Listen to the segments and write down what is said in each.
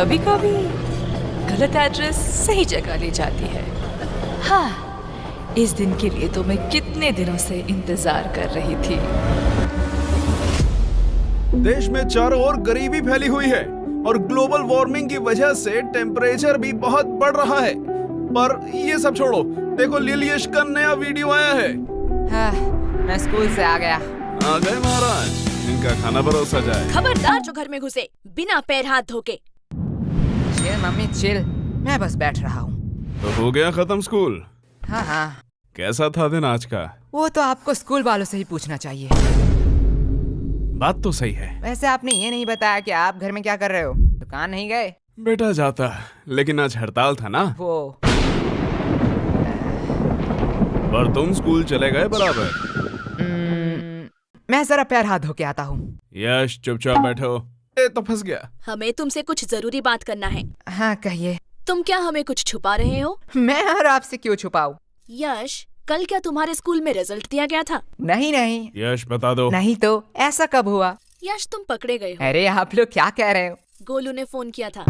कभी कभी गलत एड्रेस सही जगह ले जाती है। हाँ, इस दिन के लिए तो मैं कितने दिनों से इंतजार कर रही थी। देश में चारों ओर गरीबी फैली हुई है और ग्लोबल वार्मिंग की वजह से टेम्परेचर भी बहुत बढ़ रहा है। पर ये सब छोड़ो, देखो लिलियश का नया वीडियो आया है। हाँ, मैं स्कूल से आ गया। आ गए महाराज, इनका खाना परोसा जाए। खबरदार जो घर में घुसे बिना पैर हाथ धोके। चिल मम्मी चिल, मैं बस बैठ रहा हूँ। तो हो गया खत्म स्कूल? हाँ हाँ। कैसा था दिन आज का? वो तो आपको स्कूल वालों से ही पूछना चाहिए। बात तो सही है। वैसे आपने ये नहीं बताया कि आप घर में क्या कर रहे हो? दुकान नहीं गए? बेटा जाता, लेकिन आज हड़ताल था ना। वो पर तुम स्कूल चले गए बराबर। मैं जरा पैर हाथ धो के आता हूँ। यश चुपचाप बैठो। ए तो फंस गया। हमें तुमसे कुछ जरूरी बात करना है। हाँ कहिए। तुम क्या हमें कुछ छुपा रहे हो? मैं और आपसे क्यों छुपाऊं? यश, कल क्या तुम्हारे स्कूल में रिजल्ट दिया गया था? नहीं नहीं। यश बता दो। नहीं तो ऐसा कब हुआ? यश, तुम पकड़े गए हो। अरे आप लोग क्या कह रहे हो? गोलू ने फोन किया था।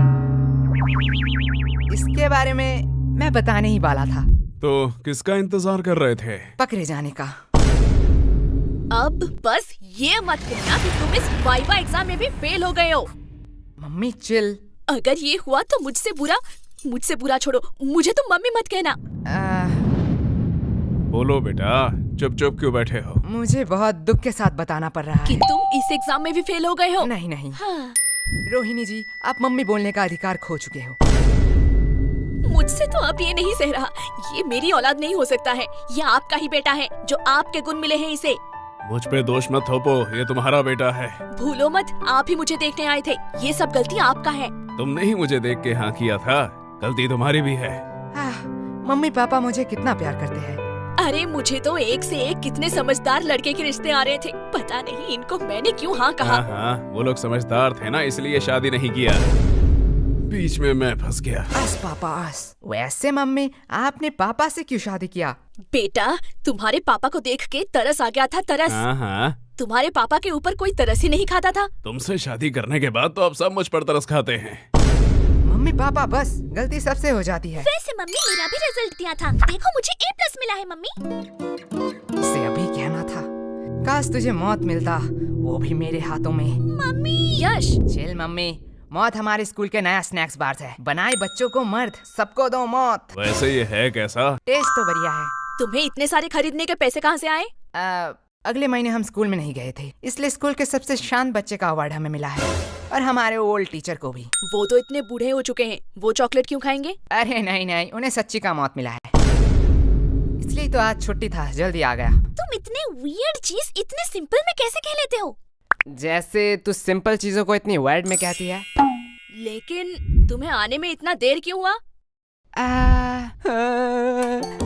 इसके बारे में मैं बताने ही वाला था। तो किसका इंतजार कर रहे थे? पकड़े जाने का। अब बस ये मत कहना कि तुम इस वाइवा एग्जाम में भी फेल हो गए हो। Mummy chill. अगर ये हुआ तो मुझसे बुरा छोड़ो, मुझे तुम मम्मी मत कहना। बोलो बेटा, चुप चुप क्यों बैठे हो? मुझे बहुत दुख के साथ बताना पड़ रहा कि है। तुम इस एग्जाम में भी फेल हो गए हो। नहीं नहीं। हाँ। रोहिणी जी, आप मम्मी बोलने का अधिकार खो चुके हो। मुझसे तो अब ये नहीं सह रहा। ये मेरी औलाद नहीं हो सकता है। ये आपका ही बेटा है, जो आपके गुण मिले हैं इसे। मुझ पे दोष मत थोपो, ये तुम्हारा बेटा है। भूलो मत, आप ही मुझे देखने आए थे। ये सब गलती आपका है। तुमने ही मुझे देख के हाँ किया था, गलती तुम्हारी भी है। मम्मी पापा मुझे कितना प्यार करते हैं। अरे मुझे तो एक से एक कितने समझदार लड़के के रिश्ते आ रहे थे। पता नहीं इनको मैंने क्यों हाँ कहा। हाँ, वो लोग समझदार थे ना, इसलिए शादी नहीं किया। बीच में मैं फंस गया। आस पापा आस। वैसे मम्मी, आपने पापा से क्यों शादी किया? बेटा, तुम्हारे पापा को देख के तरस आ गया था, तरस। हाँ। तुम्हारे पापा के ऊपर कोई तरस ही नहीं खाता था। तुमसे शादी करने के बाद तो अब सब मुझ पर तरस खाते हैं। मम्मी पापा बस, गलती सबसे हो जाती है। वैसे मम्मी, मेरा भी रिजल्ट दिया था। देखो मुझे A+ मिला है मम्मी। इसे अभी कहना था। काश तुझे मौत मिलता, वो भी मेरे हाथों में। मम्मी। यश। चिल मम्मी, मौत हमारे स्कूल के नया स्नैक्स बार है। बनाए बच्चों को मर्द, सबको दो मौत। वैसे ये है कैसा? टेस्ट तो बढ़िया है। तुम्हें इतने सारे खरीदने के पैसे कहाँ से आए? अगले महीने हम स्कूल में नहीं गए थे, इसलिए स्कूल के सबसे शांत बच्चे का अवार्ड हमें मिला है, और हमारे ओल्ड टीचर को भी। वो तो इतने बूढ़े हो चुके हैं, वो चॉकलेट क्यों खाएंगे? अरे नहीं नहीं, उन्हें सच्ची का मौत मिला है, इसलिए तो आज छुट्टी था, जल्दी आ गया। तुम इतने वियर्ड चीज इतने सिंपल में कैसे कह लेते हो? जैसे तू सिंपल चीजों को इतनी वर्ड में कहती है। लेकिन तुम्हें आने में इतना देर क्यों हुआ?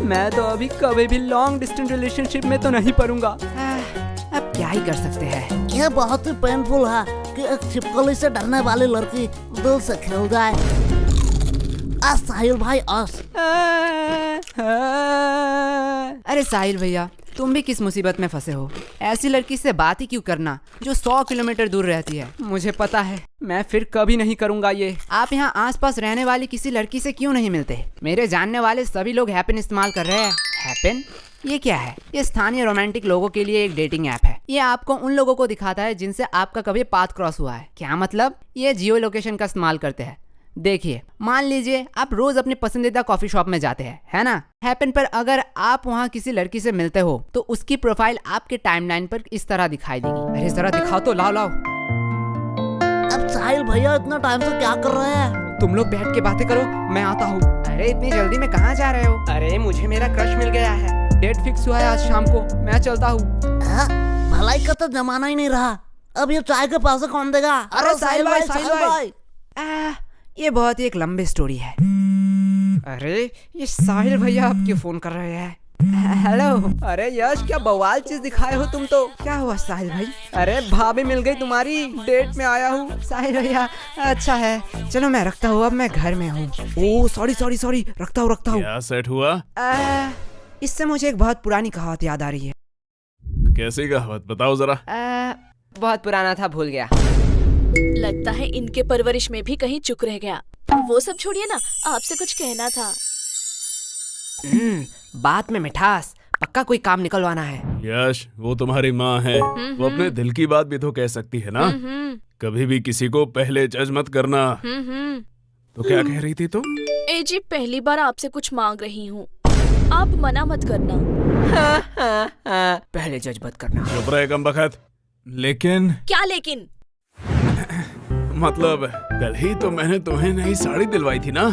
मैं तो अभी कभी भी लॉन्ग डिस्टेंस रिलेशनशिप में तो नहीं पड़ूंगा। अब क्या ही कर सकते हैं। यह बहुत ही पेनफुल है कि एक छिपकली से डरने वाली लड़की दिल से खिल जाए। साहिल भाई अरे साहिल भैया, तुम भी किस मुसीबत में फंसे हो? ऐसी लड़की से बात ही क्यों करना जो 100 किलोमीटर दूर रहती है। मुझे पता है, मैं फिर कभी नहीं करूंगा ये। आप यहाँ आसपास रहने वाली किसी लड़की से क्यों नहीं मिलते? मेरे जानने वाले सभी लोग हैपन इस्तेमाल कर रहे हैं। हैपन? ये क्या है? ये स्थानीय रोमांटिक लोगों के लिए एक डेटिंग ऐप है। ये आपको उन लोगों को दिखाता है जिनसे आपका कभी पाथ क्रॉस हुआ है। क्या मतलब? ये जियो लोकेशन का इस्तेमाल करते हैं। देखिए, मान लीजिए आप रोज अपने पसंदीदा कॉफी शॉप में जाते हैं, है ना? हैपन पर अगर आप वहाँ किसी लड़की से मिलते हो तो उसकी प्रोफाइल आपके टाइमलाइन पर इस तरह दिखाई देगी। अरे जरा दिखाओ तो, लाओ। अब साहिल भैया इतना टाइम से क्या कर रहे हैं? तुम लोग बैठ के बातें करो, मैं आता हूँ। अरे इतनी जल्दी में कहाँ जा रहे हो? अरे मुझे मेरा क्रश मिल गया है, डेट फिक्स हुआ है आज शाम को, मैं चलता हूँ। भलाई का तो जमाना ही नहीं रहा, अब ये चाय के पैसे कौन देगा? अरे साहिल भाई। ये बहुत ही एक लंबी स्टोरी है। अरे ये साहिल भैया अब क्यों फोन कर रहे हैं? हेलो। अरे यश, क्या बवाल चीज दिखाए हो तुम तो। क्या हुआ साहिल भाई? अरे भाभी मिल गई तुम्हारी, डेट में आया हूँ। साहिल भैया, अच्छा है, चलो मैं रखता हूँ, अब मैं घर में हूँ। ओह सॉरी, रखता हूँ। क्या सेट हुआ? इससे मुझे एक बहुत पुरानी कहावत याद आ रही है। कैसी कहावत, बताओ जरा। बहुत पुराना था, भूल गया। लगता है इनके परवरिश में भी कहीं चुक रह गया। वो सब छोड़िए ना, आपसे कुछ कहना था। बात में मिठास, पक्का कोई काम निकलवाना है। यश, वो तुम्हारी माँ है, वो अपने दिल की बात भी तो कह सकती है ना। कभी भी किसी को पहले जज मत करना। तो क्या कह रही थी तुम? ए जी, पहली बार आपसे कुछ मांग रही हूँ, आप मना मत करना। पहले जज मत करना। चुप रहे कमबख्त। लेकिन क्या लेकिन? मतलब कल ही तो मैंने तुम्हें नई साड़ी दिलवाई थी ना।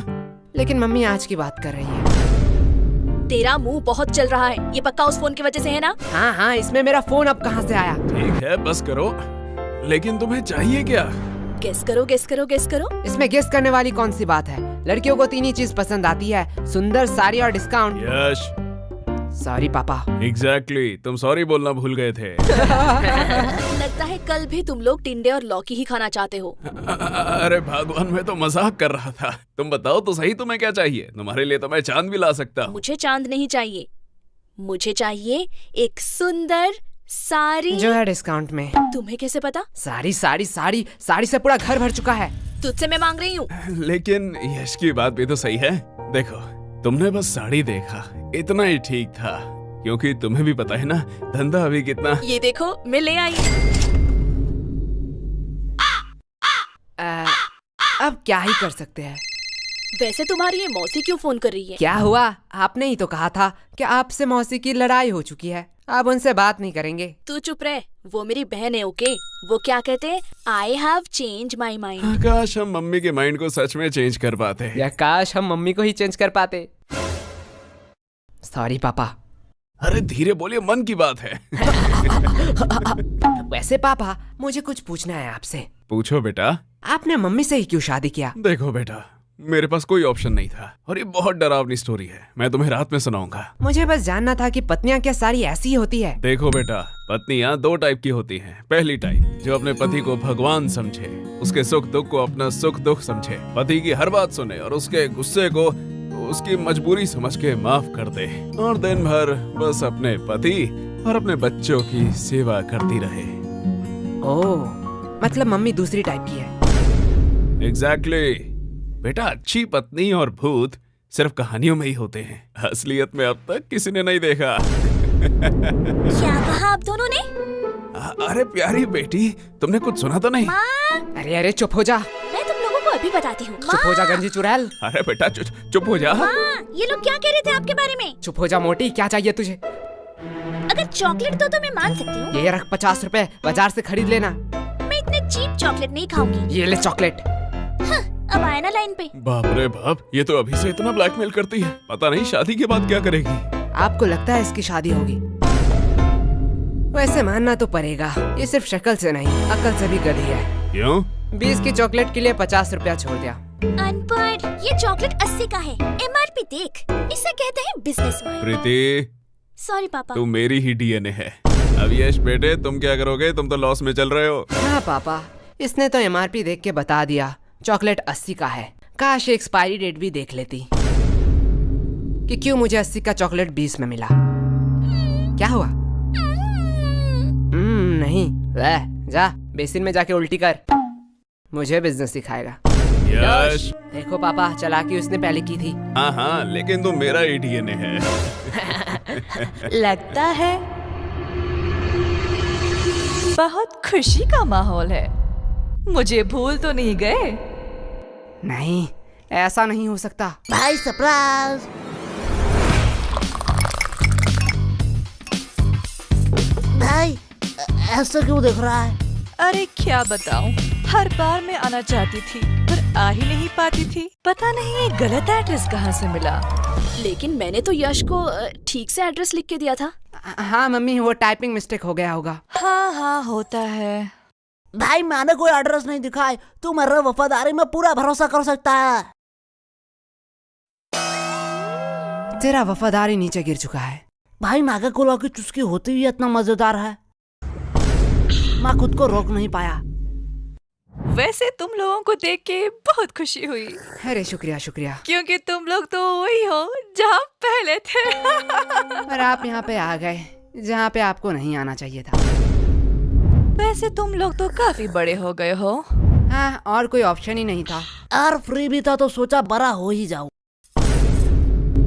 लेकिन मम्मी आज की बात कर रही है। तेरा मुंह बहुत चल रहा है, ये पक्का उस फोन की वजह से है ना? हाँ हाँ, इसमें मेरा फोन अब कहाँ से आया? ठीक है, बस करो। लेकिन तुम्हें चाहिए क्या? गेस करो, गेस करो, गेस करो। इसमें गेस करने वाली कौन सी बात है? लड़कियों को 3 ही चीज पसंद आती है, सुंदर, साड़ी और डिस्काउंट। यश, सॉरी पापा। एग्जैक्टली, तुम सॉरी बोलना भूल गए थे। लगता है कल भी तुम लोग टिंडे और लौकी ही खाना चाहते हो। अरे भगवान, मैं तो मजाक कर रहा था। तुम बताओ तो सही, तुम्हें क्या चाहिए? तुम्हारे लिए तो मैं चांद भी ला सकता हूँ। मुझे चांद नहीं चाहिए, मुझे चाहिए एक सुंदर साड़ी जो है डिस्काउंट में। तुम्हें कैसे पता? साड़ी साड़ी साड़ी साड़ी से पूरा घर भर चुका है। तुझसे मैं मांग रही हूँ। लेकिन यश की बात भी तो सही है। देखो, तुमने बस साड़ी देखा, इतना ही ठीक था, क्योंकि तुम्हें भी पता है ना धंधा अभी कितना। ये देखो, मैं ले आई। अब क्या ही कर सकते हैं। वैसे तुम्हारी ये मौसी क्यों फोन कर रही है? क्या हुआ? आपने ही तो कहा था कि आपसे मौसी की लड़ाई हो चुकी है, अब उनसे बात नहीं करेंगे। तू चुप रह, वो मेरी बहन है। ओके, वो क्या कहते हैं, I have change my mind. काश हम मम्मी के माइंड को सच में चेंज कर पाते। या काश हम मम्मी को ही चेंज कर पाते। सॉरी पापा। अरे धीरे बोलिए, मन की बात है। वैसे पापा, मुझे कुछ पूछना है आपसे। पूछो बेटा। आपने मम्मी से ही क्यों शादी किया? देखो बेटा, मेरे पास कोई ऑप्शन नहीं था, और ये बहुत डरावनी स्टोरी है, मैं तुम्हें रात में सुनाऊंगा। मुझे बस जानना था कि पत्नियां क्या सारी ऐसी ही होती है? देखो बेटा, पत्नियां 2 टाइप की होती हैं। पहली टाइप जो अपने पति को भगवान समझे, उसके सुख दुख को अपना सुख दुख समझे, पति की हर बात सुने और उसके गुस्से को उसकी मजबूरी समझ के माफ कर दे, और दिन भर बस अपने पति और अपने बच्चों की सेवा करती रहे। ओह, मतलब मम्मी दूसरी टाइप की है। एग्जैक्टली बेटा, अच्छी पत्नी और भूत सिर्फ कहानियों में ही होते हैं, असलियत में अब तक किसी ने नहीं देखा। क्या कहा आप दोनों ने? अरे प्यारी बेटी, तुमने कुछ सुना तो नहीं? अरे अरे चुप हो जा। मैं तुम लोगों को अभी बताती हूँ। चुप हो जा गंजी चुड़ैल। अरे बेटा चुप हो जा। ये लोग क्या कह रहे थे आपके बारे में? चुप हो जा मोटी, क्या चाहिए तुझे? अगर चॉकलेट दो तो मैं मान सकती हूँ। ये रख 50 रुपए, बाजार से खरीद लेना। मैं इतने चीप चॉकलेट नहीं खाऊंगी। ये ले चॉकलेट। अब आया ना लाइन पे। बाप रे बाप, ये तो अभी से इतना ब्लैकमेल करती है, पता नहीं शादी के बाद क्या करेगी। आपको लगता है इसकी शादी होगी? वैसे मानना तो पड़ेगा, ये सिर्फ शक्ल से नहीं अकल से भी गधी है। क्यों? 20 की चॉकलेट के लिए 50 रुपया छोड़ दिया। अनपढ़, ये चॉकलेट 80 का है, MRP देख, इसे कहते हैं बिजनेस माइंड। प्रीति, सॉरी पापा। तू मेरी ही DNA है। अब यश बेटे, तुम क्या करोगे? तुम तो लॉस में चल रहे हो। हाँ पापा, इसने तो MRP देख के बता दिया, चॉकलेट 80 का है। काश एक्सपायरी डेट भी देख लेती कि क्यों मुझे 80 का चॉकलेट 20 में मिला। क्या हुआ? नहीं, वह जा बेसिन में जाके उल्टी कर, मुझे बिजनेस सिखाएगा। यश, देखो पापा, चालाकी उसने पहले की थी। हाँ, लेकिन तुम मेरा ही DNA है। लगता है बहुत खुशी का माहौल है। मुझे भूल तो नहीं गए? नहीं, ऐसा नहीं हो सकता। भाई सरप्राइज। भाई ऐसा क्यों देख रहा है? अरे क्या बताऊं, हर बार मैं आना चाहती थी पर आ ही नहीं पाती थी। पता नहीं ये गलत एड्रेस कहाँ से मिला। लेकिन मैंने तो यश को ठीक से एड्रेस लिख के दिया था। हाँ मम्मी, वो टाइपिंग मिस्टेक हो गया होगा। हाँ होता है। भाई मैंने कोई एड्रेस नहीं दिखाया, तू मेरे वफादारी में पूरा भरोसा कर सकता है। तेरा वफादारी नीचे गिर चुका है। भाई नागा कोला की चुस्की होती हुई इतना मजेदार है, मैं खुद को रोक नहीं पाया। वैसे तुम लोगों को देख के बहुत खुशी हुई। अरे शुक्रिया शुक्रिया। क्योंकि तुम लोग तो वही हो जहाँ पहले थे। पर आप यहाँ पे आ गए जहाँ पे आपको नहीं आना चाहिए था। वैसे तुम लोग तो काफी बड़े हो गए हो। हाँ, और कोई ऑप्शन ही नहीं था। यार फ्री भी था तो सोचा बड़ा हो ही जाऊं।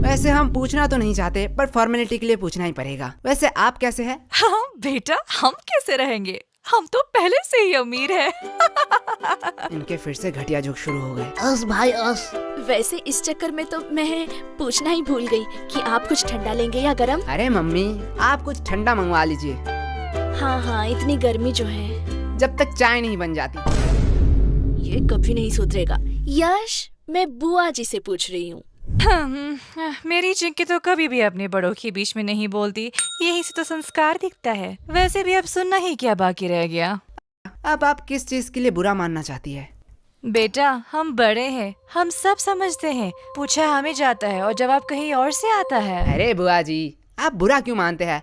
वैसे हम पूछना तो नहीं चाहते, पर फॉर्मेलिटी के लिए पूछना ही पड़ेगा। वैसे आप कैसे हैं? हाँ बेटा, हम कैसे रहेंगे, हम तो पहले से ही अमीर हैं। इनके फिर से घटिया जोक शुरू हो गए। अस भाई अस। वैसे इस चक्कर में तो मैं पूछना ही भूल गई कि आप कुछ ठंडा लेंगे या गरम। अरे मम्मी, आप कुछ ठंडा मंगवा लीजिए, हाँ हाँ, इतनी गर्मी जो है। जब तक चाय नहीं बन जाती। ये कभी नहीं सुधरेगा। यश, मैं बुआ जी से पूछ रही हूँ। मेरी चिंकी तो कभी भी अपने बड़ों के बीच में नहीं बोलती, यही से तो संस्कार दिखता है। वैसे भी अब सुनना ही क्या बाकी रह गया। अब आप किस चीज के लिए बुरा मानना चाहती है? बेटा, हम बड़े हैं, हम सब समझते हैं। पूछा हमें जाता है और जवाब कहीं और से आता है। अरे बुआ जी, आप बुरा क्यों मानते हैं?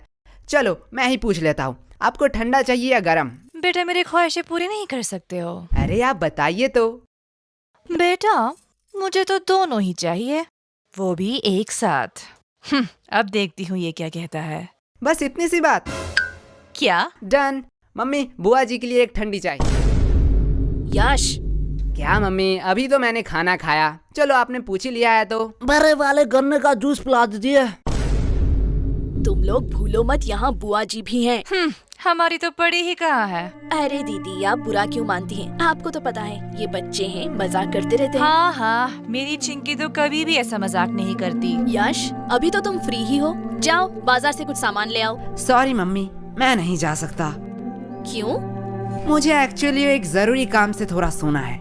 चलो मैं ही पूछ लेता हूँ, आपको ठंडा चाहिए या गरम? बेटा, मेरी ख्वाहिशें पूरी नहीं कर सकते हो। अरे आप बताइए तो। बेटा, मुझे तो दोनों ही चाहिए, वो भी एक साथ। अब देखती हूँ ये क्या कहता है। बस इतनी सी बात? क्या? डन। मम्मी, बुआ जी के लिए एक ठंडी चाय। यश, क्या मम्मी, अभी तो मैंने खाना खाया। चलो आपने पूछ ही लिया है तो। बड़े वाले गन्ने का जूस पिला दीजिए। तुम लोग भूलो मत, यहाँ बुआ जी भी हैं। हमारी तो पड़ी ही कहाँ है। अरे दीदी, आप बुरा क्यों मानती हैं? आपको तो पता है ये बच्चे हैं, मजाक करते रहते हैं। हाँ हाँ, मेरी चिंकी तो कभी भी ऐसा मजाक नहीं करती। यश, अभी तो तुम फ्री ही हो, जाओ बाजार से कुछ सामान ले आओ। सॉरी मम्मी, मैं नहीं जा सकता। क्यों? मुझे एक्चुअली एक जरूरी काम से थोड़ा सोना है।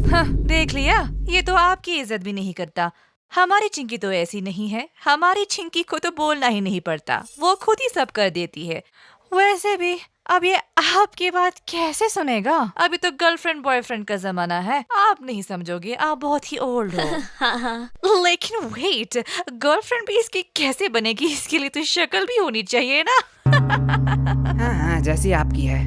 हाँ, देख लिया, ये तो आपकी इज्जत भी नहीं करता। हमारी चिंकी तो ऐसी नहीं है, हमारी चिंकी को तो बोलना ही नहीं पड़ता, वो खुद ही सब कर देती है। वैसे भी अब ये आपकी बात कैसे सुनेगा? अभी तो गर्लफ्रेंड बॉयफ्रेंड का जमाना है, आप नहीं समझोगे, आप बहुत ही ओल्ड हो। हाँ हाँ। लेकिन वेट, गर्लफ्रेंड भी इसकी कैसे बनेगी? इसके लिए तो शक्ल भी होनी चाहिए ना। हाँ हाँ, जैसी आपकी है।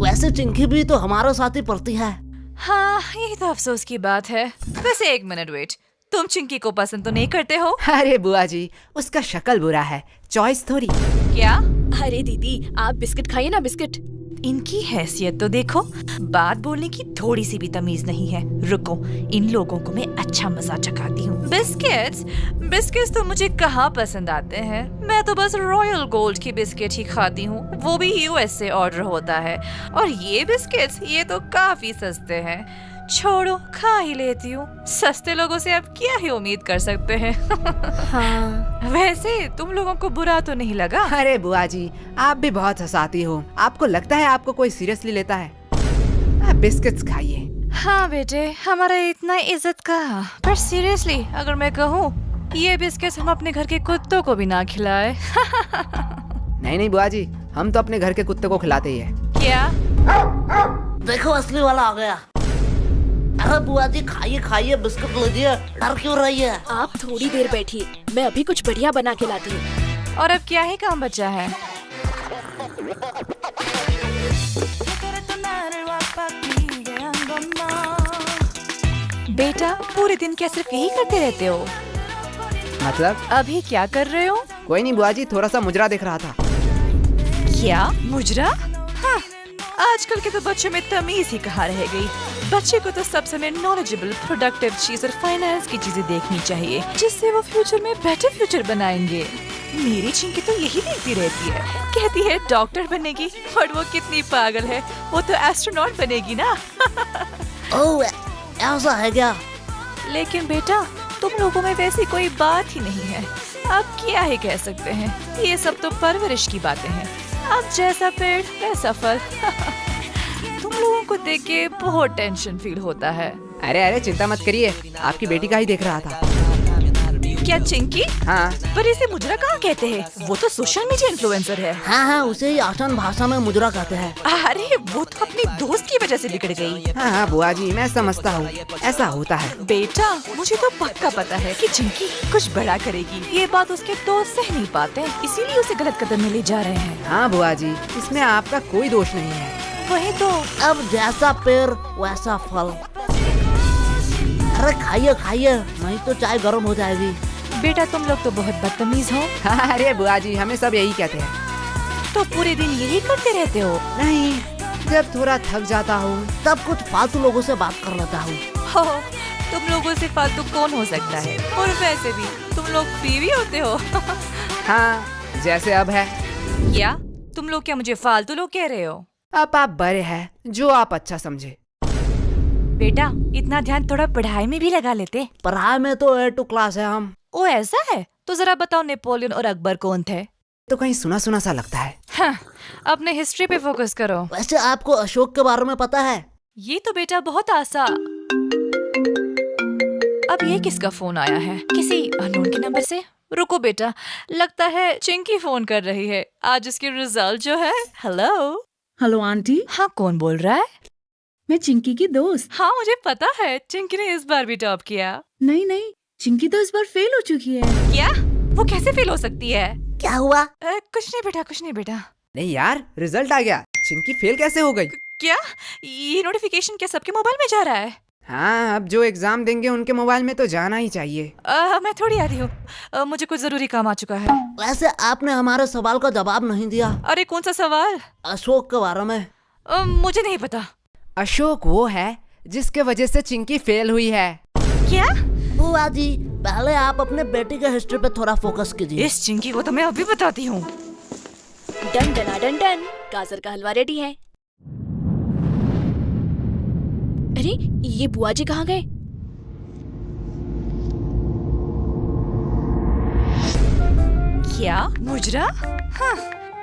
वैसे चिंकी भी तो हमारे साथ ही पढ़ती है। हाँ, यही तो अफसोस की बात है। वैसे एक मिनट वेट, तुम चिंकी को पसंद तो नहीं करते हो? अरे बुआ जी, उसका शक्ल बुरा है, चॉइस थोड़ी। क्या? अरे दीदी, आप बिस्किट खाइए ना, बिस्किट। इनकी हैसियत तो देखो, बात बोलने की थोड़ी सी भी तमीज नहीं है। रुको, इन लोगों को मैं अच्छा मजा चखाती हूँ। बिस्किट्स? बिस्किट्स तो मुझे कहाँ पसंद आते हैं, मैं तो बस रॉयल गोल्ड की बिस्किट ही खाती हूँ, वो भी यूएस से ऑर्डर होता है। और ये बिस्किट्स, ये तो काफी सस्ते हैं। छोड़ो, खा ही लेती हूँ। सस्ते लोगों से अब क्या ही उम्मीद कर सकते हैं। हाँ। वैसे तुम लोगों को बुरा तो नहीं लगा? अरे बुआ जी, आप भी बहुत हंसाती हो। आपको लगता है आपको कोई सीरियसली लेता है? आप बिस्किट्स खाइए। हाँ बेटे, हमारा इतना इज्जत का, पर सीरियसली अगर मैं कहूँ, ये बिस्किट्स हम अपने घर के कुत्तों को भी ना खिलाए। नहीं नहीं बुआ जी, हम तो अपने घर के कुत्ते को खिलाते ही है। क्या? देखो असली वाला आ गया। अरे बुआ जी, खाइए खाइए, बिस्कुट लीजिए, डर क्यों रही है? आप थोड़ी देर बैठिए, मैं अभी कुछ बढ़िया बना के लाती हूँ। और अब क्या ही काम बचा है? बेटा, पूरे दिन क्या सिर्फ यही करते रहते हो? मतलब? अभी क्या कर रहे हो? कोई नहीं बुआ जी, थोड़ा सा मुजरा देख रहा था। क्या मुजरा? हाँ, आजकल के तो बच्चों में तमीज ही कहाँ रह गई। बच्चे को तो सब समय नॉलेजेबल, प्रोडक्टिव चीज और फाइनेंस की चीजें देखनी चाहिए, जिससे वो फ्यूचर में बेटर फ्यूचर बनाएंगे। मेरी चिंकी तो यही देखती रहती है, कहती है डॉक्टर बनेगी, और वो कितनी पागल है, वो तो एस्ट्रोनॉट बनेगी ना। ओह, ऐसा है क्या? लेकिन बेटा, तुम लोगों में वैसी कोई बात ही नहीं है। आप क्या ही कह सकते हैं, ये सब तो परवरिश की बातें हैं। अब जैसा पेड़ वैसा फल। तुम लोगों को देख के बहुत टेंशन फील होता है। अरे अरे चिंता मत करिए, आपकी बेटी का ही देख रहा था। क्या चिंकी? हाँ। पर इसे मुजरा कहाँ कहते हैं? वो तो सोशल मीडिया इन्फ्लुएंसर है। हाँ हाँ, उसे ही आसान भाषा में मुजरा कहते हैं। अरे वो तो अपनी दोस्त की वजह से बिगड़ गई। हाँ हाँ बुआ जी, मैं समझता हूँ, ऐसा होता है। बेटा, मुझे तो पक्का पता है कि चिंकी कुछ बड़ा करेगी। ये बात उसके दोस्त सह नहीं पाते, इसीलिए उसे गलत कदम में ले जा रहे हैं। हाँ बुआ जी, इसमें आपका कोई दोष नहीं है। वही तो। अब जैसा पेड़ वैसा फल। अरे खाइए खाइए, नहीं तो चाय गर्म हो जाएगी। बेटा, तुम लोग तो बहुत बदतमीज हो। हाँ, अरे बुआ जी, हमें सब यही कहते हैं। तो पूरे दिन यही करते रहते हो? नहीं, जब थोड़ा थक जाता हूँ तब कुछ फालतू लोगों से बात कर लेता हूँ। हो, तुम लोगों से फालतू कौन हो सकता है? और वैसे भी तुम लोग फ्री भी होते हो। हाँ, जैसे अब है। क्या तुम लोग क्या मुझे फालतू लोग कह रहे हो? अब आप बड़े हैं, जो आप अच्छा समझे। बेटा, इतना ध्यान थोड़ा पढ़ाई में भी लगा लेते। पढ़ाई में तो A2 क्लास है हम। ओ ऐसा है? तो जरा बताओ, नेपोलियन और अकबर कौन थे? तो कहीं सुना सुना सा लगता है। हाँ, अपने हिस्ट्री पे फोकस करो। वैसे आपको अशोक के बारे में पता है? ये तो बेटा बहुत आसान। अब ये किसका फोन आया है? किसी अननोन के नंबर से? रुको बेटा, लगता है चिंकी फोन कर रही है। आज उसके रिजल्ट जो है। हेलो। हेलो आंटी, हाँ, कौन बोल रहा है? मैं चिंकी की दोस्त। हाँ, मुझे पता है, चिंकी ने इस बार भी टॉप किया। नहीं, चिंकी तो इस बार फेल हो चुकी है। क्या? वो कैसे फेल हो सकती है? क्या हुआ? कुछ नहीं बेटा, कुछ नहीं बेटा। नहीं यार, रिजल्ट आ गया। चिंकी फेल कैसे हो गई? क्या ये नोटिफिकेशन क्या सबके मोबाइल में जा रहा है? हाँ, अब जो एग्जाम देंगे उनके मोबाइल में तो जाना ही चाहिए। मैं थोड़ी आ रही हूँ। मुझे कुछ जरूरी काम आ चुका है। वैसे आपने हमारे सवाल का जवाब नहीं दिया। अरे कौन सा सवाल? अशोक के बारे में। मुझे नहीं पता। अशोक वो है जिसके वजह से चिंकी फेल हुई है। क्या? बुआ जी, पहले आप अपने बेटी के हिस्ट्री पे थोड़ा फोकस कीजिए। इस चिंकी को तो मैं अभी बताती हूँ। डन डना डन डन, गाजर का हलवा रेडी है। अरे ये बुआ जी कहाँ गए? क्या मुजरा? हाँ,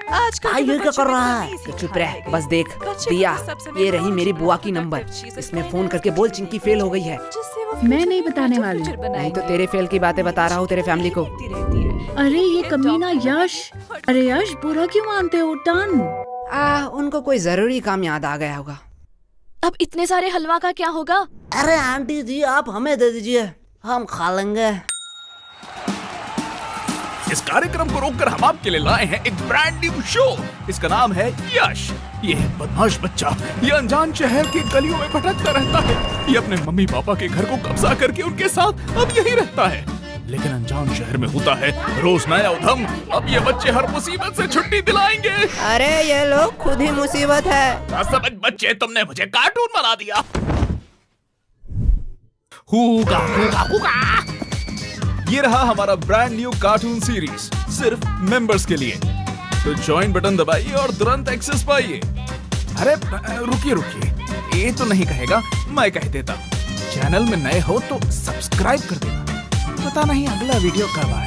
आजकल के ये क्या बच्चों कर में रहा तो है? नहीं तो सिखाया चुप रह, है। बस देख। बच्चे दिया, को सब समय ये रही मेरी बात बुआ की करना नंबर। अच्छी से इसमें पहले फोन करके बोल चिंकी फेल हो गई है। जिससे वो मैं future नहीं में बताने better वाली। future नहीं बनाएंगे। तो तेरे फेल की बातें बता रहा हूँ तेरे फैमिली को। लिखती रहती है। अरे ये कमीना यश। अरे यश, बुरा क्यों मानते हो? टन। उनको कोई जरूरी काम याद आ गया होगा। अब इतने सारे हलवा का क्या होगा? अरे आंटी जी, आप हमें दे दीजिए, हम खा लेंगे। इस कार्यक्रम को रोककर हम आपके लिए लाए हैं एक ब्रांड न्यू शो। इसका नाम है यश। ये है बदमाश बच्चा। ये अनजान शहर की गलियों में भटकता रहता है। ये अपने मम्मी पापा के घर को कब्जा करके उनके साथ अब यही रहता है। लेकिन अनजान शहर में होता है रोज नया उधम। अब ये बच्चे हर मुसीबत से छुट्टी दिलाएंगे। अरे ये लोग खुद ही मुसीबत है। ना समझ बच्चे, तुमने मुझे कार्टून बना दिया। हुगा हुगा हुगा। ये रहा हमारा ब्रांड न्यू कार्टून सीरीज, सिर्फ मेंबर्स के लिए। तो ज्वाइन बटन दबाइए और तुरंत एक्सेस पाइए। अरे रुकिए, ये तो नहीं कहेगा, मैं कह देता। चैनल में नए हो तो सब्सक्राइब कर देना। पता नहीं अगला वीडियो कब आए।